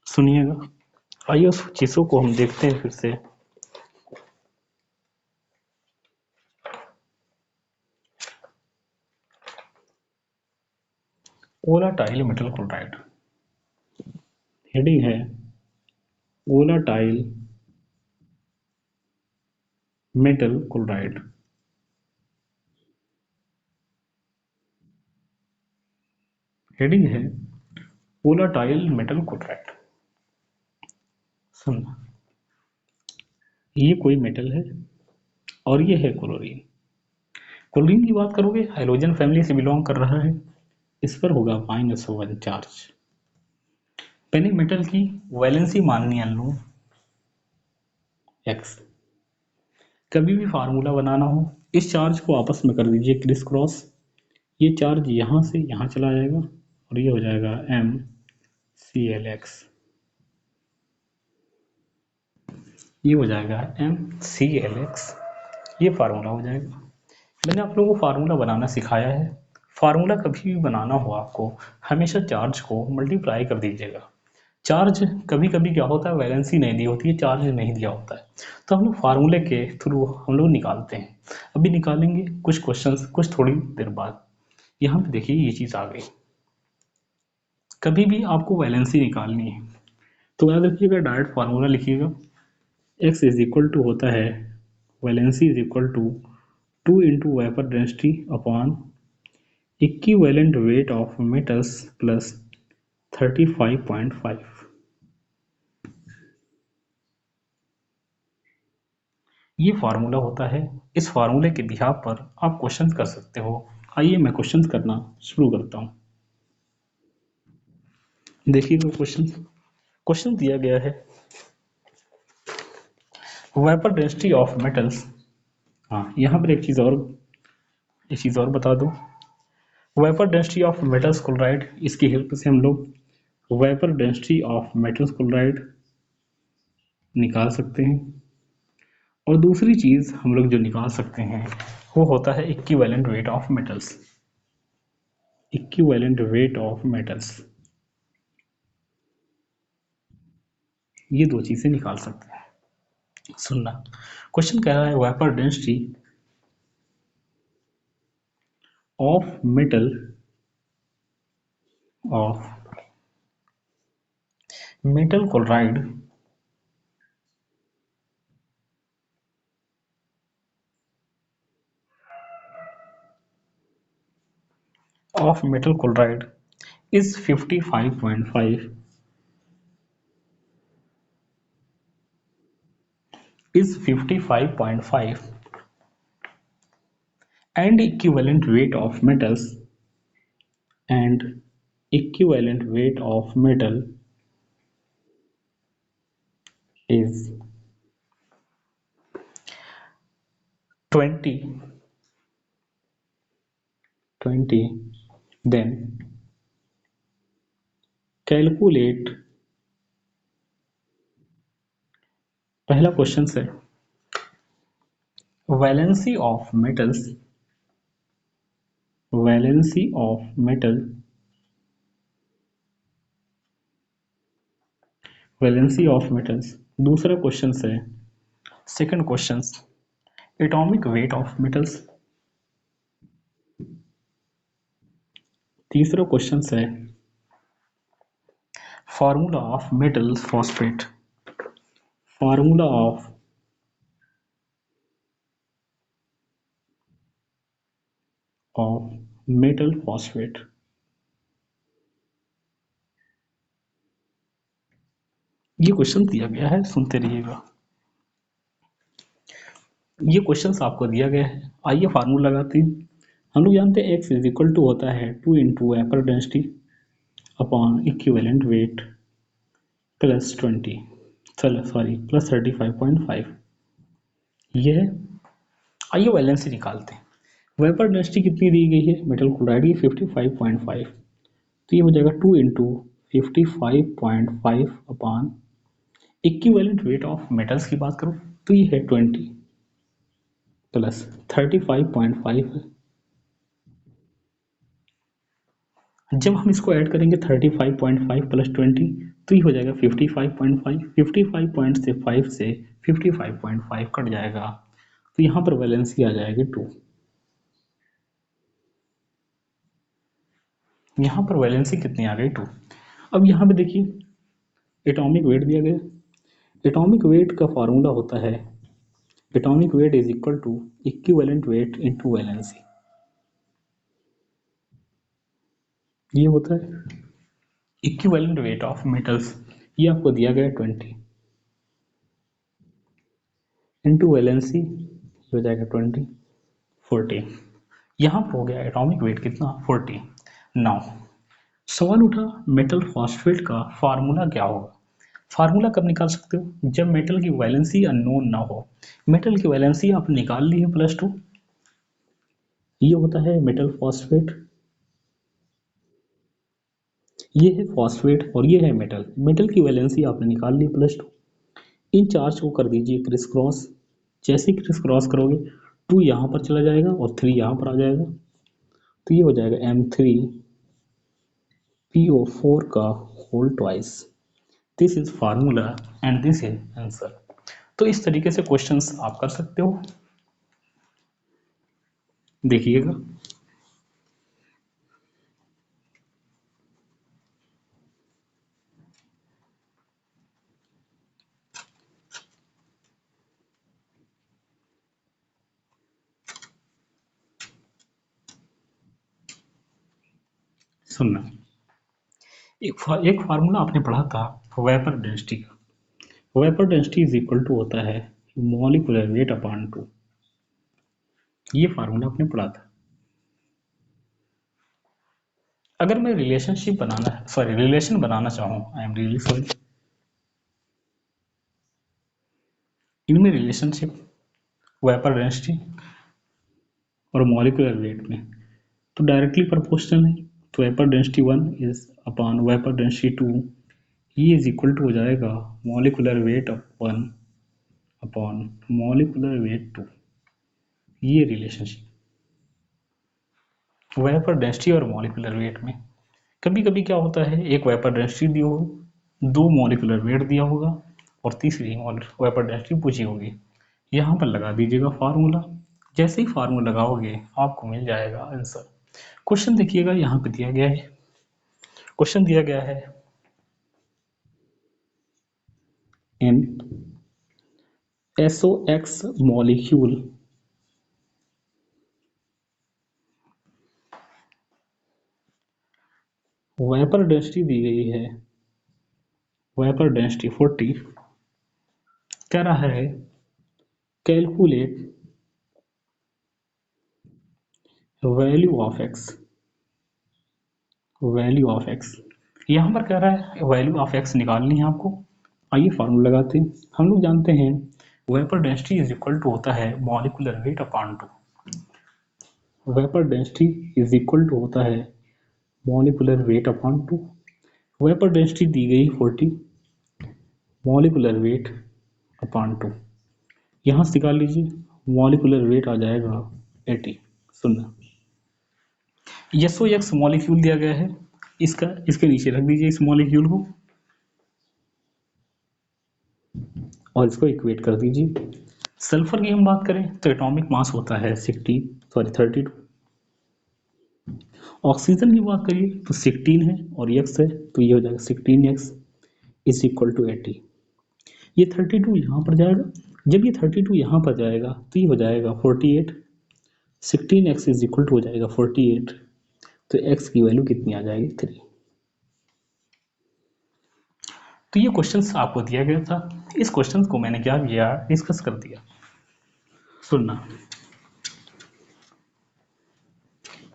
सुनिएगा। आइए उस चीज़ों को हम देखते हैं फिर से। वोलाटाइल मेटल क्लोराइड, हेडिंग है वोलाटाइल मेटल क्लोराइड। हेडिंग है वोलाटाइल मेटल क्लोराइड। सुनना, ये कोई मेटल है और ये है क्लोरीन। क्लोरीन की बात करोगे, हाइड्रोजन फैमिली से बिलोंग कर रहा है, इस पर होगा -1 चार्ज। मैंने मेटल की वैलेंसी माननी है लूं x। कभी भी फार्मूला बनाना हो, इस चार्ज को आपस में कर दीजिए क्रिस क्रॉस। ये चार्ज यहाँ से यहाँ चला जाएगा और ये हो जाएगा MClX। ये हो जाएगा MClX, ये फार्मूला हो जाएगा। मैंने आप लोगों को फार्मूला बनाना सिखाया है। फार्मूला कभी भी बनाना हो आपको, हमेशा चार्ज को मल्टीप्लाई कर दीजिएगा। चार्ज कभी कभी क्या होता है, वैलेंसी नहीं दी होती है, चार्ज नहीं दिया होता है, तो हम लोग फार्मूले के थ्रू हम लोग निकालते हैं। अभी निकालेंगे कुछ क्वेश्चंस कुछ थोड़ी देर बाद। यहाँ पे देखिए ये चीज़ आ गई। कभी भी आपको वैलेंसी निकालनी है तो याद रखिएगा, डायरेक्ट फार्मूला लिखिएगा। x इज इक्वल टू होता है, valency is equal to 2 into vapour density upon equivalent weight of metals plus 35.5। ये फार्मूला होता है। इस फार्मूले के बिहाफ पर आप क्वेश्चन कर सकते हो। आइए मैं क्वेश्चन करना शुरू करता हूँ। देखिए क्वेश्चन दिया गया है, वेपर डेंसिटी ऑफ मेटल्स। हाँ, यहाँ पर एक चीज़ और बता दूँ। Vapour density of metals chloride, इसकी हेल्प से हम लोग vapour density of metals chloride निकाल सकते हैं। और दूसरी चीज़ हम लोग जो निकाल सकते हैं वो होता है equivalent weight of metals. Equivalent weight of metals, ये दो चीज़ें निकाल सकते हैं। सुनना, क्वेश्चन कह रहा है vapour density of metal chloride of metal chloride is 55.5 and equivalent weight of metals and equivalent weight of metal is 20, then calculate। पहला क्वेश्चन है valency of metals, valency of metal, valency of metals. दूसरा question है, second question, atomic weight of metals. तीसरा question है formula of metal phosphate, formula of metal phosphate. ये question दिया गया है, सुनते रहिएगा। ये क्वेश्चन आपको दिया गया है। आइए फार्मूला लगाते हैं। हम लोग जानते हैं x इज इक्वल टू होता है 2 into vapour density upon equivalent weight plus 35.5। ये है। आइए वैलेंसी निकालते हैं। वेपर डेंसिटी कितनी दी गई है मेटल क्लोराइड की, 55.5। तो ये हो जाएगा 2 into 55.5 upon equivalent weight of metals की बात करूँ तो ये है 20 प्लस 35.5 है। जब हम इसको ऐड करेंगे 35.5 प्लस 20 तो ये हो जाएगा 55.5, 55 पॉइंट से 5 से 55.5 कट जाएगा, तो यहाँ पर वैलेंसी आ जाएगी 2। यहाँ पर वैलेंसी कितनी आ गई 2। अब यहाँ पे देखिए एटॉमिक वेट दिया गया। एटॉमिक वेट का फार्मूला होता है atomic weight is equal to equivalent weight into valency. ये होता है इक्विवेलेंट वेट ऑफ मेटल्स, ये आपको दिया गया 20 इनटू वैलेंसी हो जाएगा 20 40। यहाँ पर हो गया एटॉमिक वेट कितना 40। नाउ सवाल उठा मेटल फॉस्फेट का फार्मूला क्या होगा। फार्मूला कब निकाल सकते हो, जब मेटल की वैलेंसी अननोन ना हो। मेटल की वैलेंसी आप निकाल ली है +2, ये होता है मेटल फॉस्फेट, ये है फॉस्फेट और ये है मेटल। मेटल की वैलेंसी आपने निकाल ली +2। इन चार्ज को कर दीजिए क्रिस क्रॉस। जैसे क्रिस क्रॉस करोगे 2 यहाँ पर चला जाएगा और 3 यहाँ पर आ जाएगा, तो ये हो जाएगा M3PO4 का whole twice. This is formula and this is answer. तो इस तरीके से क्वेश्चंस आप कर सकते हो, देखिएगा। सुनना, एक फार्मूला आपने पढ़ा था वेपर डेंसिटी का। Vapour density is equal to होता है मॉलिक्यूलर वेट अपॉन 2। ये फार्मूला आपने पढ़ा था। अगर मैं रिलेशन बनाना चाहूँ, आई एम रियली सॉरी, इनमें रिलेशनशिप वेपर डेंसिटी और मॉलिक्यूलर वेट में तो डायरेक्टली प्रोपोर्शनल है। तो vapour density 1 is upon vapour density 2, ये इज इक्वल टू हो जाएगा molecular weight 1 upon molecular weight 2। ये रिलेशनशिप वेपर डेंसिटी और मॉलिक्यूलर वेट में। कभी कभी क्या होता है, एक वेपर डेंसिटी दी होगी, 2 मॉलिक्यूलर वेट दिया होगा और तीसरी वेपर डेंसिटी पूछी होगी। यहाँ पर लगा दीजिएगा फार्मूला। जैसे ही फार्मूला लगाओगे आपको मिल जाएगा आंसर। क्वेश्चन देखिएगा, यहाँ पे दिया गया है, क्वेश्चन दिया गया है इन SOX मॉलिक्यूल वेपर डेंसिटी दी गई है, वेपर डेंसिटी 40, कह रहा है calculate value of x. Value of x यहाँ पर कह रहा है वैल्यू ऑफ एक्स निकालनी है आपको। आइए फार्मूला लगाते हैं। हम लोग जानते हैं vapour density is equal to होता है molecular weight upon 2। Vapour density is equal to होता है molecular weight upon 2। Vapour density दी गई 40, मॉलिक्यूलर वेट अपॉन 2, यहाँ से निकाल लीजिए, मॉलिक्यूलर वेट आ जाएगा 80। सुनना, SOX मॉलिक्यूल दिया गया है, इसके नीचे रख दीजिए इस मॉलिक्यूल को और इसको इक्वेट कर दीजिए। सल्फर की हम बात करें तो एटॉमिक मास होता है 32। ऑक्सीजन की बात करिए तो 16 है और x है, तो ये हो जाएगा 16x इज इक्वल टू 80। ये 32 यहाँ पर जाएगा, जब ये 32 यहाँ पर जाएगा तो ये हो जाएगा 48। 16x इज इक्वल टू हो जाएगा 48, तो x की वैल्यू कितनी आ जाएगी 3। तो ये क्वेश्चंस आपको दिया गया था, इस क्वेश्चंस को मैंने क्या किया, डिस्कस कर दिया। सुनना,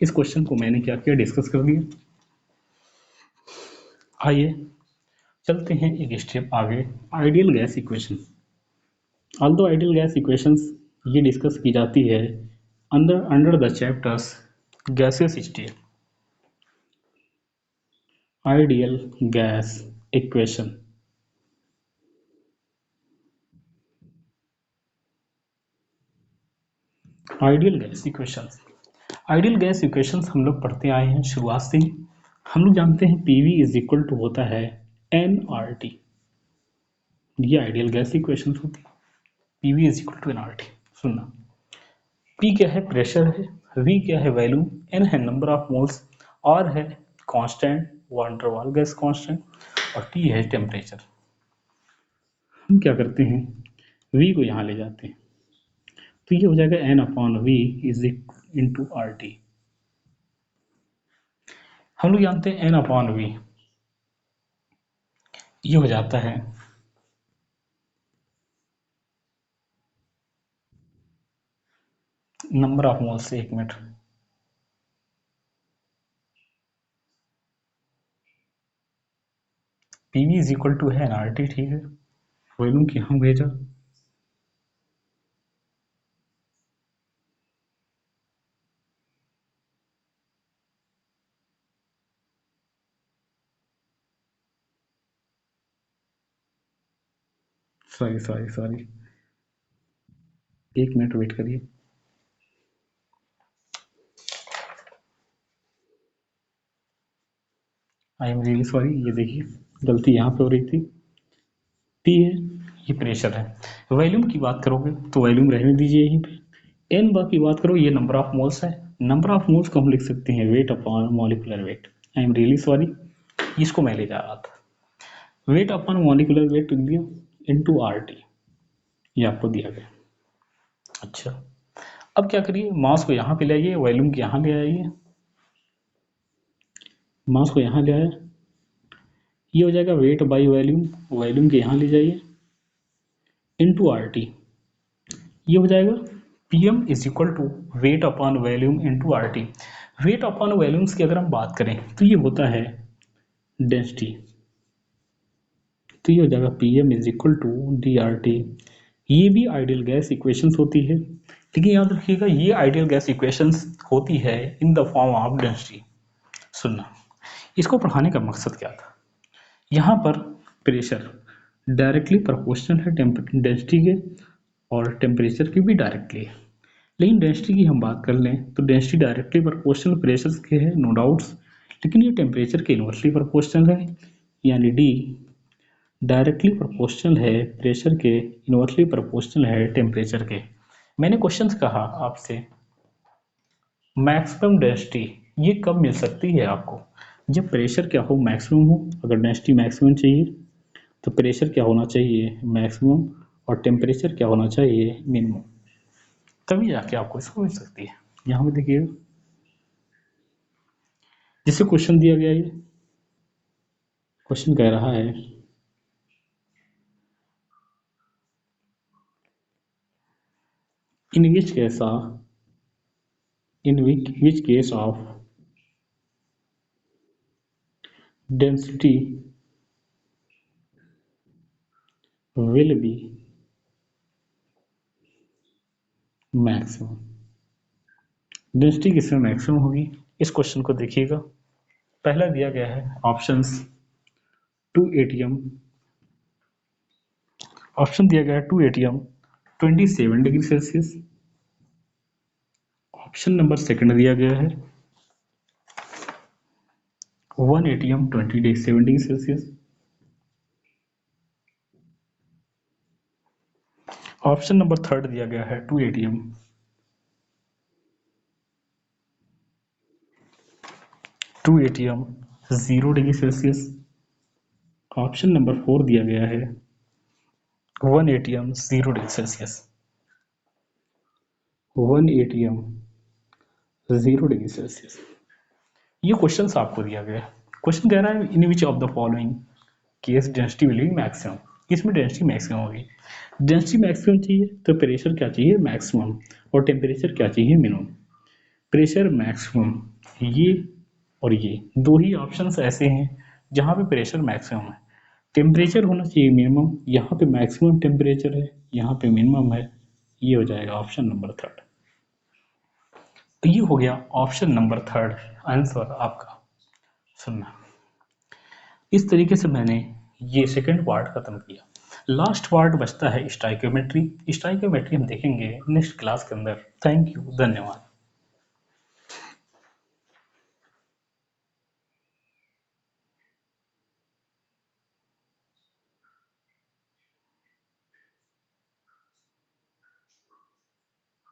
इस क्वेश्चन को मैंने क्या किया, डिस्कस कर दिया। आइए चलते हैं एक स्टेप आगे, ideal gas equation. Although ideal gas equations ये डिस्कस की जाती है under the chapters gases state. Ideal gas equation, ideal gas equations. Ideal gas equations हम लोग पढ़ते आए हैं शुरुआत से ही। हम लोग जानते हैं PV इज इक्वल टू होता है nRT, ये आइडियल गैस इक्वेशन होती है। PV is equal to nRT। सुनना, P क्या है, प्रेशर है, V क्या है, वैल्यूम, N है नंबर ऑफ मोल्स, R है कांस्टेंट, वान डर वाल गैस कांस्टेंट, और T है टेम्परेचर। हम क्या करते हैं, V को यहाँ ले जाते हैं, तो ये हो जाएगा N/V इज इंटू RT। हम लोग जानते हैं N/V ये हो जाता है नंबर ऑफ मोल्स। एक minute, PV is equal to है nRT, ठीक है, वॉल्यूम की हम भेजा, सॉरी, एक मिनट वेट करिए। आई एम रियली सॉरी, ये देखिए गलती यहाँ पे हो रही थी। T है, ये प्रेशर है। वॉल्यूम की बात करोगे तो वॉल्यूम रहने दीजिए यहीं पे। N बार की बात करो, ये नंबर ऑफ मोल्स है। नंबर ऑफ मोल्स को हम लिख सकते हैं weight upon molecular weight. I am really sorry, इसको मैं ले जा रहा था। वेट अपॉन मॉलिकुलर वेट लिख दिया इंटू RT, ये आपको दिया गया। अच्छा, अब क्या करिए, मास को यहाँ पे ले आइए, वॉल्यूम के यहाँ ले आइए, मास को यहाँ ले आया, ये हो जाएगा वेट बाई वॉल्यूम, वॉल्यूम के यहाँ ले जाइए इंटू RT, ये हो जाएगा PM is equal to weight upon volume into RT। Weight upon volumes की अगर हम बात करें तो ये होता है डेंसिटी, तो ये हो जाएगा PM is equal to DRT। ये भी आइडियल गैस इक्वेशंस होती है, लेकिन याद रखिएगा ये आइडियल गैस इक्वेशंस होती है in the form of density. सुनना, इसको पढ़ाने का मकसद क्या था, यहाँ पर प्रेशर डायरेक्टली प्रोपोर्शनल है डेंसिटी के, और टेम्परेचर की भी डायरेक्टली है। लेकिन डेंसिटी की हम बात कर लें तो डेंसिटी डायरेक्टली प्रोपोर्शनल प्रेशर के है, नो डाउट्स, लेकिन ये टेम्परेचर के इनवर्सली प्रोपोर्शनल है, यानी D डायरेक्टली प्रोपोर्शनल है प्रेशर के, इनवर्सली प्रोपोर्शनल है टेम्परेचर के। मैंने क्वेश्चन कहा आपसे मैक्सिमम डेंसिटी ये कब मिल सकती है आपको, जब प्रेशर क्या हो, मैक्सिमम हो। अगर डेंसिटी मैक्सिमम चाहिए तो प्रेशर क्या होना चाहिए, मैक्सिमम, और टेम्परेचर क्या होना चाहिए, मिनिमम, तभी जाके आपको इसको मिल सकती है। यहाँ पे देखिए जिससे क्वेश्चन दिया गया, ये क्वेश्चन कह रहा है in which case of density will be maximum. Density किसमें मैक्सिमम होगी, इस क्वेश्चन को देखिएगा। पहला दिया गया है ऑप्शंस 2 ATM, ऑप्शन दिया गया है 2 ATM 27 degree Celsius. Option number second दिया गया है 1 ATM 27 degree Celsius. Option number third दिया गया है 2 ATM 0 degree Celsius. Option number 4 दिया गया है 1 ATM 0 degree Celsius. 1 ATM 0 degree Celsius. ये क्वेश्चन आपको दिया गया है। क्वेश्चन कह रहा है in which of the following case density will be maximum, किसमें डेंसिटी मैक्सिमम होगी। डेंसिटी मैक्सिमम चाहिए तो प्रेशर क्या चाहिए, मैक्सिमम, और टेम्परेचर क्या चाहिए, मिनिमम। प्रेशर मैक्सिमम, ये और ये दो ही ऑप्शंस ऐसे हैं जहाँ पे प्रेशर मैक्सिमम है। टेम्परेचर होना चाहिए मिनिमम, यहाँ पे मैक्सिमम टेम्परेचर है, यहाँ पे मिनिमम है, ये हो जाएगा ऑप्शन नंबर थर्ड। तो ये हो गया ऑप्शन नंबर थर्ड आंसर आपका। सुनना, इस तरीके से मैंने ये सेकंड पार्ट खत्म किया। लास्ट पार्ट बचता है स्टोइकियोमेट्री। स्टोइकियोमेट्री हम देखेंगे नेक्स्ट क्लास के अंदर। थैंक यू, धन्यवाद।